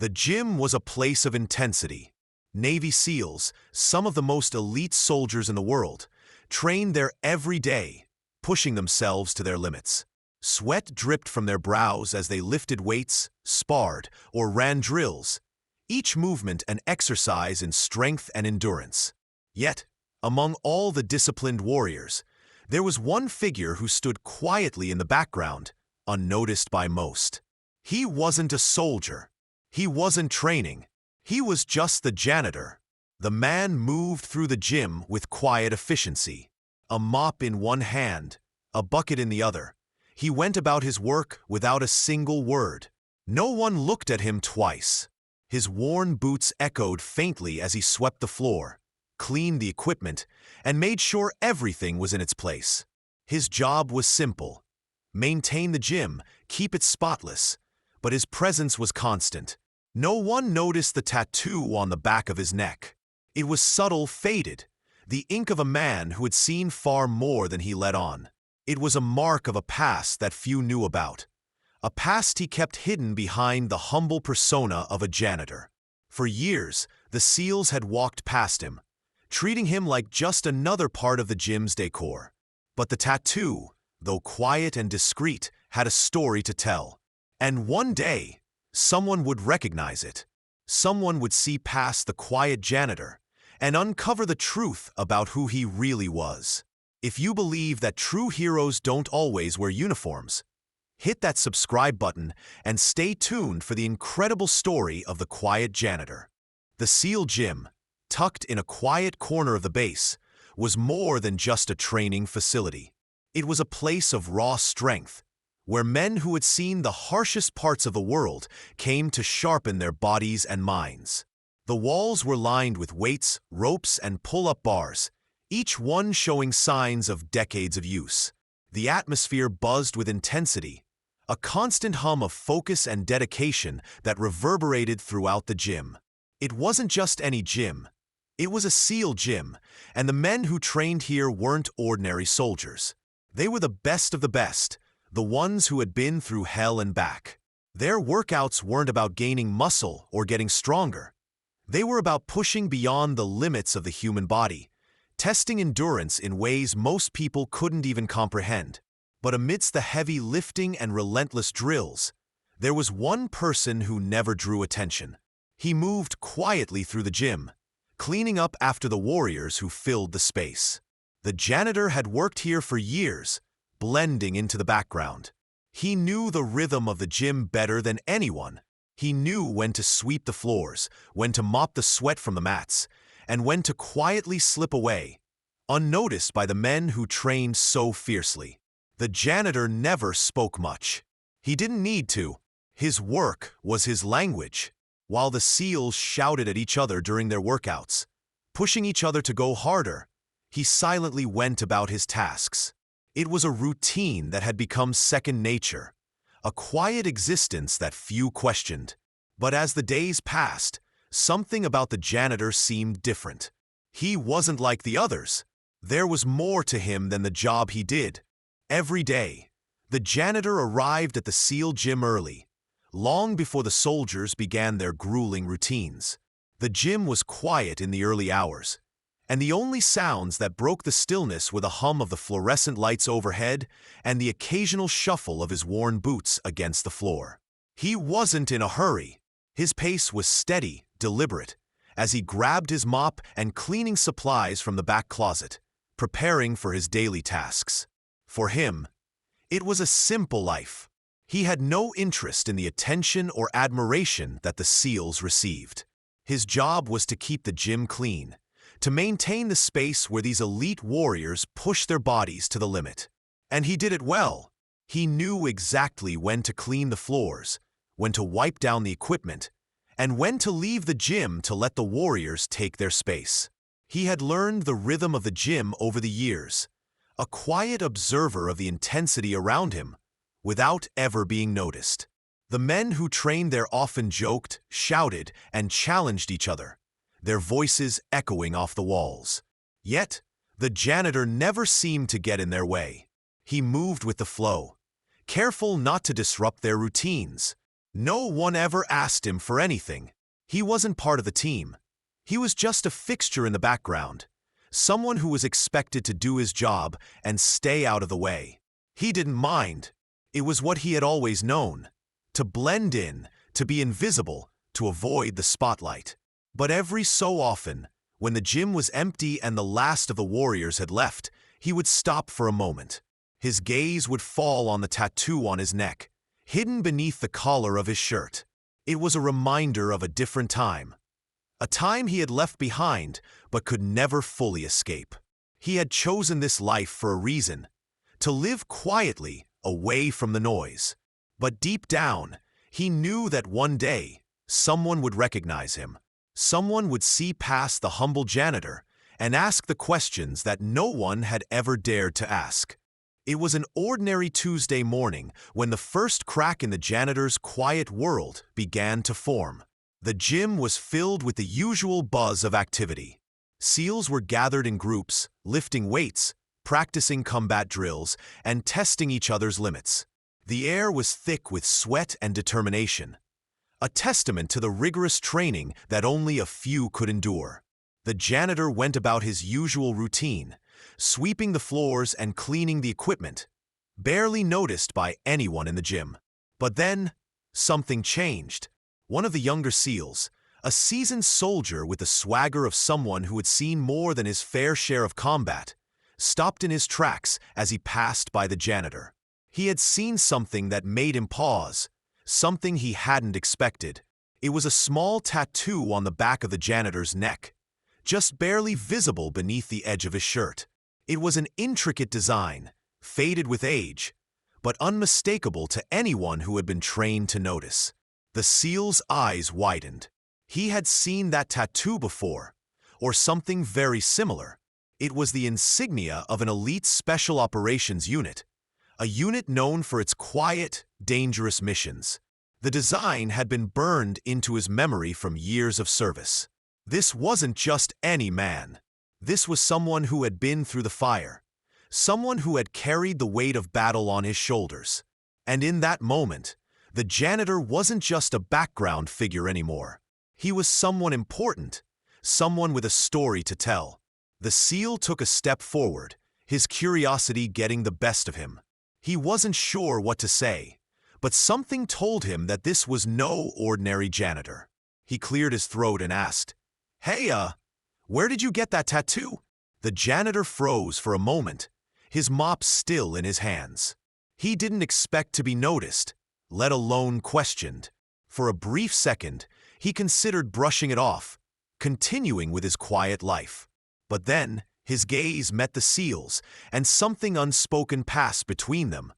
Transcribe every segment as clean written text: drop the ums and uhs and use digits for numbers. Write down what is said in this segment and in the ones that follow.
The gym was a place of intensity. Navy SEALs, some of the most elite soldiers in the world, trained there every day, pushing themselves to their limits. Sweat dripped from their brows as they lifted weights, sparred, or ran drills, each movement an exercise in strength and endurance. Yet, among all the disciplined warriors, there was one figure who stood quietly in the background, unnoticed by most. He wasn't a soldier. He wasn't training. He was just the janitor. The man moved through the gym with quiet efficiency. A mop in one hand, a bucket in the other. He went about his work without a single word. No one looked at him twice. His worn boots echoed faintly as he swept the floor, cleaned the equipment, and made sure everything was in its place. His job was simple: maintain the gym, keep it spotless, but his presence was constant. No one noticed the tattoo on the back of his neck. It was subtle, faded, the ink of a man who had seen far more than he let on. It was a mark of a past that few knew about, a past he kept hidden behind the humble persona of a janitor. For years, the SEALs had walked past him, treating him like just another part of the gym's decor. But the tattoo, though quiet and discreet, had a story to tell. And one day, someone would recognize it. Someone would see past the quiet janitor and uncover the truth about who he really was. If you believe that true heroes don't always wear uniforms, hit that subscribe button and stay tuned for the incredible story of the quiet janitor. The SEAL gym, tucked in a quiet corner of the base, was more than just a training facility. It was a place of raw strength, where men who had seen the harshest parts of the world came to sharpen their bodies and minds. The walls were lined with weights, ropes, and pull-up bars, each one showing signs of decades of use. The atmosphere buzzed with intensity, a constant hum of focus and dedication that reverberated throughout the gym. It wasn't just any gym. It was a SEAL gym, and the men who trained here weren't ordinary soldiers. They were the best of the best, the ones who had been through hell and back. Their workouts weren't about gaining muscle or getting stronger. They were about pushing beyond the limits of the human body, testing endurance in ways most people couldn't even comprehend. But amidst the heavy lifting and relentless drills, there was one person who never drew attention. He moved quietly through the gym, cleaning up after the warriors who filled the space. The janitor had worked here for years, blending into the background. He knew the rhythm of the gym better than anyone. He knew when to sweep the floors, when to mop the sweat from the mats, and when to quietly slip away, unnoticed by the men who trained so fiercely. The janitor never spoke much. He didn't need to. His work was his language. While the SEALs shouted at each other during their workouts, pushing each other to go harder, he silently went about his tasks. It was a routine that had become second nature, a quiet existence that few questioned. But as the days passed, something about the janitor seemed different. He wasn't like the others. There was more to him than the job he did. Every day, the janitor arrived at the SEAL gym early, long before the soldiers began their grueling routines. The gym was quiet in the early hours, and the only sounds that broke the stillness were the hum of the fluorescent lights overhead and the occasional shuffle of his worn boots against the floor. He wasn't in a hurry. His pace was steady, deliberate, as he grabbed his mop and cleaning supplies from the back closet, preparing for his daily tasks. For him, it was a simple life. He had no interest in the attention or admiration that the SEALs received. His job was to keep the gym clean, to maintain the space where these elite warriors pushed their bodies to the limit. And he did it well. He knew exactly when to clean the floors, when to wipe down the equipment, and when to leave the gym to let the warriors take their space. He had learned the rhythm of the gym over the years, a quiet observer of the intensity around him, without ever being noticed. The men who trained there often joked, shouted, and challenged each other, their voices echoing off the walls. Yet, the janitor never seemed to get in their way. He moved with the flow, careful not to disrupt their routines. No one ever asked him for anything. He wasn't part of the team. He was just a fixture in the background, someone who was expected to do his job and stay out of the way. He didn't mind. It was what he had always known, to blend in, to be invisible, to avoid the spotlight. But every so often, when the gym was empty and the last of the warriors had left, he would stop for a moment. His gaze would fall on the tattoo on his neck, hidden beneath the collar of his shirt. It was a reminder of a different time. A time he had left behind but could never fully escape. He had chosen this life for a reason, to live quietly, away from the noise. But deep down, he knew that one day, someone would recognize him. Someone would see past the humble janitor and ask the questions that no one had ever dared to ask. It was an ordinary Tuesday morning when the first crack in the janitor's quiet world began to form. The gym was filled with the usual buzz of activity. SEALs were gathered in groups, lifting weights, practicing combat drills, and testing each other's limits. The air was thick with sweat and determination, a testament to the rigorous training that only a few could endure. The janitor went about his usual routine, sweeping the floors and cleaning the equipment, barely noticed by anyone in the gym. But then, something changed. One of the younger SEALs, a seasoned soldier with the swagger of someone who had seen more than his fair share of combat, stopped in his tracks as he passed by the janitor. He had seen something that made him pause, something he hadn't expected. It was a small tattoo on the back of the janitor's neck, just barely visible beneath the edge of his shirt. It was an intricate design, faded with age, but unmistakable to anyone who had been trained to notice. The SEAL's eyes widened. He had seen that tattoo before, or something very similar. It was the insignia of an elite special operations unit, a unit known for its quiet, dangerous missions. The design had been burned into his memory from years of service. This wasn't just any man. This was someone who had been through the fire, someone who had carried the weight of battle on his shoulders. And in that moment, the janitor wasn't just a background figure anymore. He was someone important, someone with a story to tell. The SEAL took a step forward, his curiosity getting the best of him. He wasn't sure what to say, but something told him that this was no ordinary janitor. He cleared his throat and asked, "Hey, where did you get that tattoo?" The janitor froze for a moment, his mop still in his hands. He didn't expect to be noticed, let alone questioned. For a brief second, he considered brushing it off, continuing with his quiet life. But then, his gaze met the SEAL's, and something unspoken passed between them,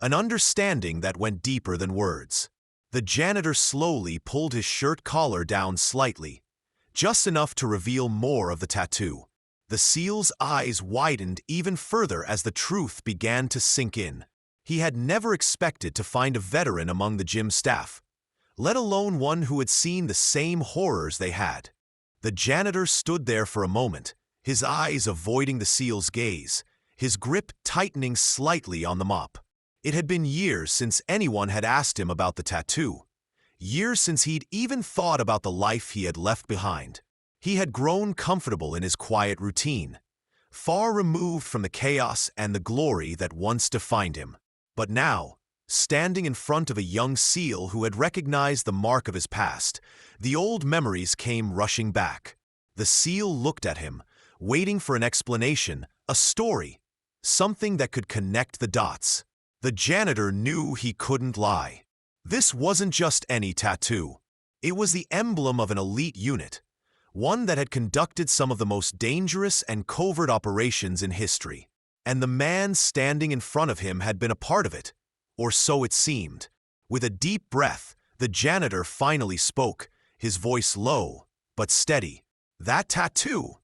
an understanding that went deeper than words. The janitor slowly pulled his shirt collar down slightly, just enough to reveal more of the tattoo. The SEAL's eyes widened even further as the truth began to sink in. He had never expected to find a veteran among the gym staff, let alone one who had seen the same horrors they had. The janitor stood there for a moment, his eyes avoiding the SEAL's gaze, his grip tightening slightly on the mop. It had been years since anyone had asked him about the tattoo, years since he'd even thought about the life he had left behind. He had grown comfortable in his quiet routine, far removed from the chaos and the glory that once defined him. But now, standing in front of a young SEAL who had recognized the mark of his past, the old memories came rushing back. The SEAL looked at him, waiting for an explanation, a story, something that could connect the dots. The janitor knew he couldn't lie. This wasn't just any tattoo. It was the emblem of an elite unit, one that had conducted some of the most dangerous and covert operations in history. And the man standing in front of him had been a part of it, or so it seemed. With a deep breath, the janitor finally spoke, his voice low, but steady. "That tattoo?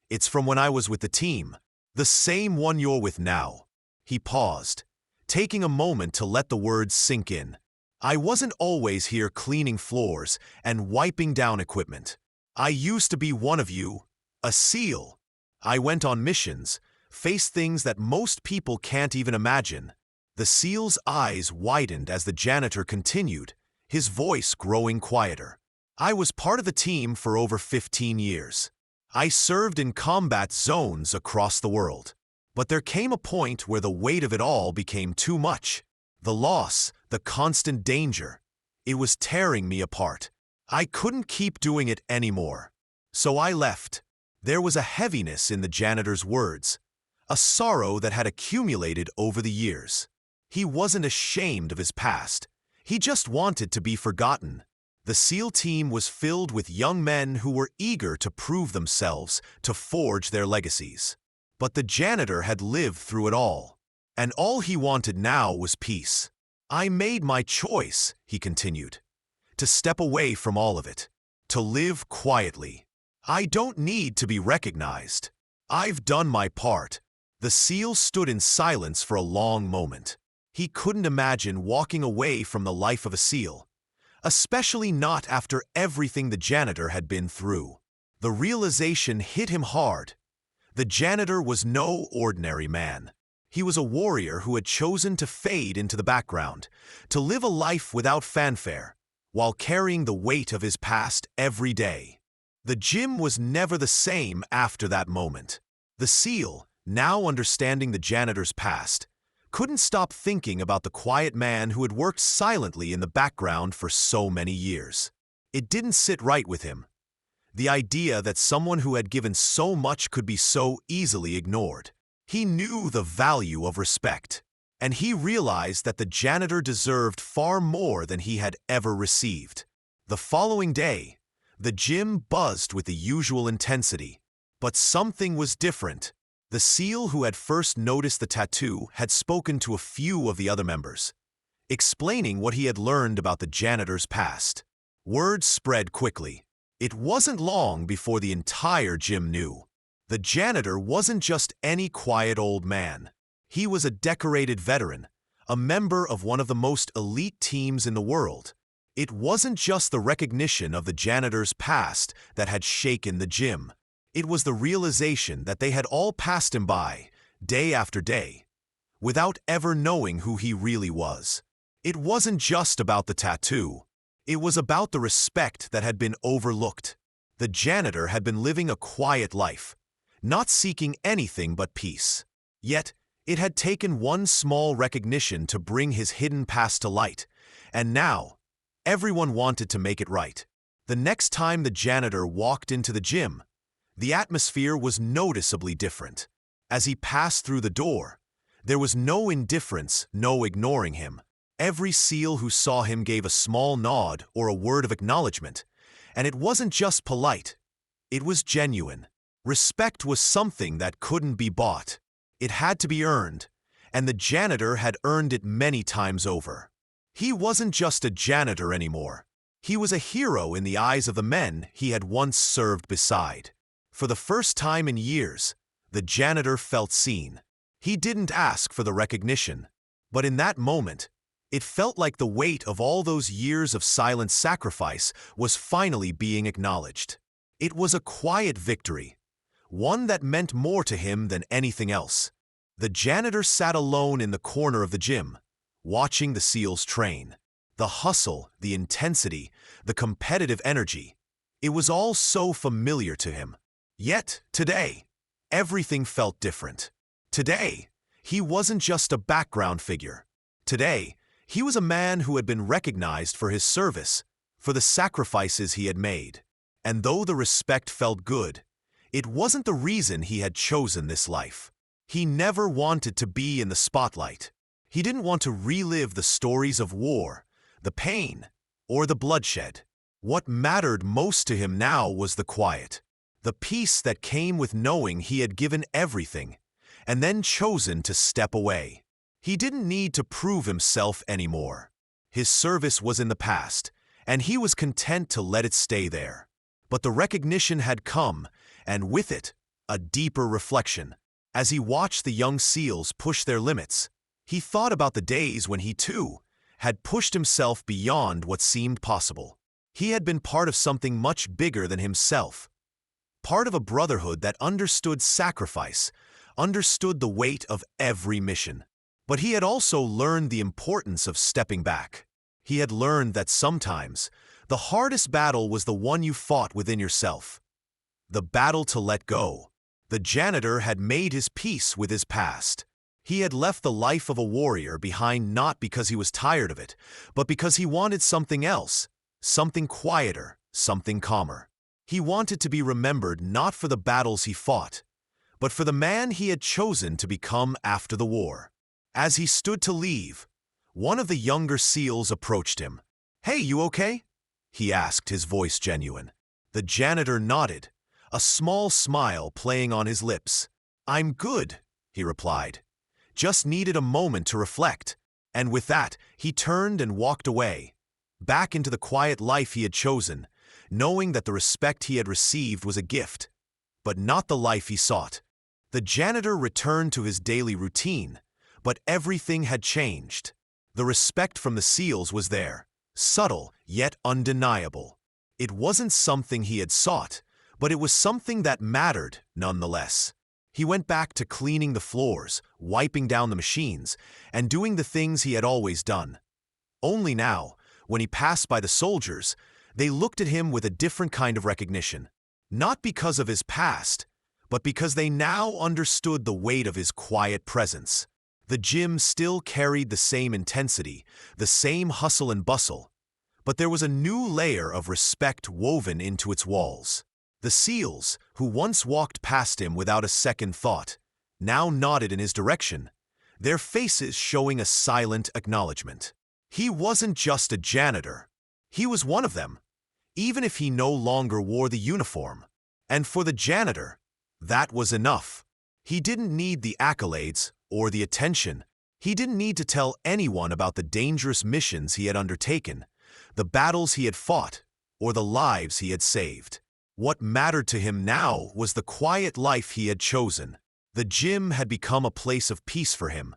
It's from when I was with the team, the same one you're with now." He paused, taking a moment to let the words sink in. "I wasn't always here cleaning floors and wiping down equipment. I used to be one of you, a SEAL. I went on missions, faced things that most people can't even imagine." The SEAL's eyes widened as the janitor continued, his voice growing quieter. "I was part of the team for over 15 years. I served in combat zones across the world. But there came a point where the weight of it all became too much. The loss, the constant danger. It was tearing me apart. I couldn't keep doing it anymore. So I left." There was a heaviness in the janitor's words, a sorrow that had accumulated over the years. He wasn't ashamed of his past. He just wanted to be forgotten. The SEAL team was filled with young men who were eager to prove themselves, to forge their legacies. But the janitor had lived through it all, and all he wanted now was peace. "I made my choice," he continued, "to step away from all of it, to live quietly. I don't need to be recognized. I've done my part." The SEAL stood in silence for a long moment. He couldn't imagine walking away from the life of a SEAL, especially not after everything the janitor had been through. The realization hit him hard. The janitor was no ordinary man. He was a warrior who had chosen to fade into the background, to live a life without fanfare, while carrying the weight of his past every day. The gym was never the same after that moment. The SEAL, now understanding the janitor's past, couldn't stop thinking about the quiet man who had worked silently in the background for so many years. It didn't sit right with him. The idea that someone who had given so much could be so easily ignored. He knew the value of respect, and he realized that the janitor deserved far more than he had ever received. The following day, the gym buzzed with the usual intensity, but something was different. The SEAL who had first noticed the tattoo had spoken to a few of the other members, explaining what he had learned about the janitor's past. Word spread quickly. It wasn't long before the entire gym knew. The janitor wasn't just any quiet old man. He was a decorated veteran, a member of one of the most elite teams in the world. It wasn't just the recognition of the janitor's past that had shaken the gym. It was the realization that they had all passed him by, day after day, without ever knowing who he really was. It wasn't just about the tattoo. It was about the respect that had been overlooked. The janitor had been living a quiet life, not seeking anything but peace. Yet, it had taken one small recognition to bring his hidden past to light, and now, everyone wanted to make it right. The next time the janitor walked into the gym, the atmosphere was noticeably different. As he passed through the door, there was no indifference, no ignoring him. Every SEAL who saw him gave a small nod or a word of acknowledgement, and it wasn't just polite, it was genuine. Respect was something that couldn't be bought. It had to be earned, and the janitor had earned it many times over. He wasn't just a janitor anymore. He was a hero in the eyes of the men he had once served beside. For the first time in years, the janitor felt seen. He didn't ask for the recognition, but in that moment, it felt like the weight of all those years of silent sacrifice was finally being acknowledged. It was a quiet victory, one that meant more to him than anything else. The janitor sat alone in the corner of the gym, watching the SEALs train. The hustle, the intensity, the competitive energy, it was all so familiar to him. Yet, today, everything felt different. Today, he wasn't just a background figure. Today, he was a man who had been recognized for his service, for the sacrifices he had made. And though the respect felt good, it wasn't the reason he had chosen this life. He never wanted to be in the spotlight. He didn't want to relive the stories of war, the pain, or the bloodshed. What mattered most to him now was the quiet, the peace that came with knowing he had given everything, and then chosen to step away. He didn't need to prove himself anymore. His service was in the past, and he was content to let it stay there. But the recognition had come, and with it, a deeper reflection. As he watched the young SEALs push their limits, he thought about the days when he, too, had pushed himself beyond what seemed possible. He had been part of something much bigger than himself, part of a brotherhood that understood sacrifice, understood the weight of every mission. But he had also learned the importance of stepping back. He had learned that sometimes the hardest battle was the one you fought within yourself. The battle to let go. The janitor had made his peace with his past. He had left the life of a warrior behind not because he was tired of it, but because he wanted something else, something quieter, something calmer. He wanted to be remembered not for the battles he fought, but for the man he had chosen to become after the war. As he stood to leave, one of the younger SEALs approached him. "Hey, you okay?" he asked, his voice genuine. The janitor nodded, a small smile playing on his lips. "I'm good," he replied. "Just needed a moment to reflect." And with that, he turned and walked away, back into the quiet life he had chosen, knowing that the respect he had received was a gift, but not the life he sought. The janitor returned to his daily routine, but everything had changed. The respect from the SEALs was there, subtle yet undeniable. It wasn't something he had sought, but it was something that mattered nonetheless. He went back to cleaning the floors, wiping down the machines, and doing the things he had always done. Only now, when he passed by the soldiers, they looked at him with a different kind of recognition. Not because of his past, but because they now understood the weight of his quiet presence. The gym still carried the same intensity, the same hustle and bustle, but there was a new layer of respect woven into its walls. The SEALs, who once walked past him without a second thought, now nodded in his direction, their faces showing a silent acknowledgement. He wasn't just a janitor. He was one of them, even if he no longer wore the uniform. And for the janitor, that was enough. He didn't need the accolades or the attention. He didn't need to tell anyone about the dangerous missions he had undertaken, the battles he had fought, or the lives he had saved. What mattered to him now was the quiet life he had chosen. The gym had become a place of peace for him,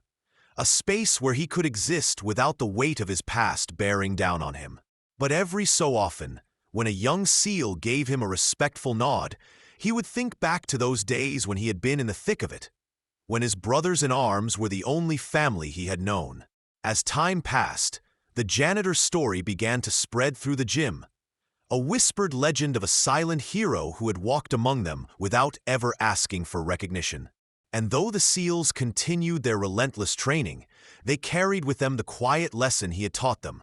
a space where he could exist without the weight of his past bearing down on him. But every so often, when a young SEAL gave him a respectful nod, he would think back to those days when he had been in the thick of it, when his brothers in arms were the only family he had known. As time passed, the janitor's story began to spread through the gym, a whispered legend of a silent hero who had walked among them without ever asking for recognition. And though the SEALs continued their relentless training, they carried with them the quiet lesson he had taught them.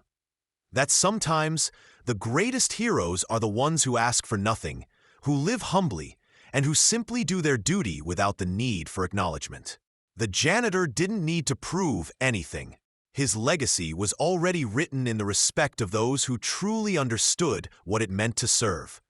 That sometimes the greatest heroes are the ones who ask for nothing, who live humbly, and who simply do their duty without the need for acknowledgement. The janitor didn't need to prove anything. His legacy was already written in the respect of those who truly understood what it meant to serve.